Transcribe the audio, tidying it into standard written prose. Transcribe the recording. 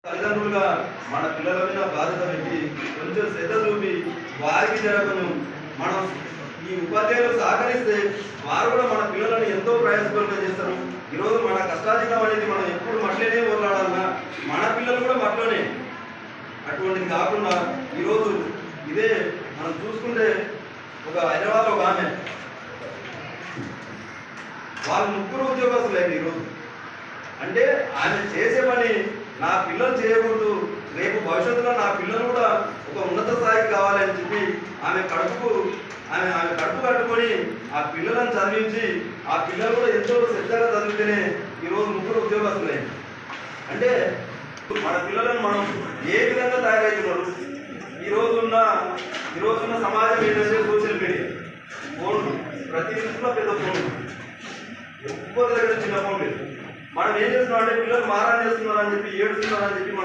తల్లిదండ్రులుగా మన పిల్లల మీద బాధ్యత పెట్టి కొంచెం శ్రద్ధ చూపి వారికి కొంచెం మనం ఈ ఉపాధ్యాయులు సహకరిస్తే వారు కూడా మన పిల్లలను ఎంతో ప్రయాసపూర్వకంగా చేస్తారు. ఈరోజు మన కష్టార్జితం అనేది మనం ఎప్పుడు మట్లేనే ఓర్లాడాలన్నా మన పిల్లలు కూడా మట్లోనే. అటువంటిది కాకుండా ఈరోజు ఇదే మనం చూసుకుంటే ఒక హైదరాబాద్లో ఒక ఆమె వాళ్ళు ముగ్గురు ఉద్యోగస్తులు అయింది ఈరోజు. అంటే ఆమె చేసే పని నా పిల్లలు చేయకూడదు, రేపు భవిష్యత్తులో నా పిల్లలు కూడా ఒక ఉన్నత స్థాయికి కావాలని చెప్పి ఆమె కడుపు కట్టుకొని ఆ పిల్లలను చదివించి ఆ పిల్లలు కూడా ఎంతో శ్రద్ధగా చదివితేనే ఈరోజు ముగ్గురు ఉద్యోగస్తులే. అంటే మన పిల్లలను మనం ఏ విధంగా తయారవుతున్నారు? ఈరోజున్న సమాజం ఏంటంటే సోషల్ మీడియా, ఫోన్లు, ప్రతి ఇంట్లో పెద్ద ఫోన్లు, ఎవ్వరి దగ్గర చిన్న ఫోన్ లేదు. మనం ఏం చేస్తున్నాం అంటే పిల్లలు మారాన్ చేస్తున్నారని చెప్పి ఏడుస్తున్నారని చెప్పి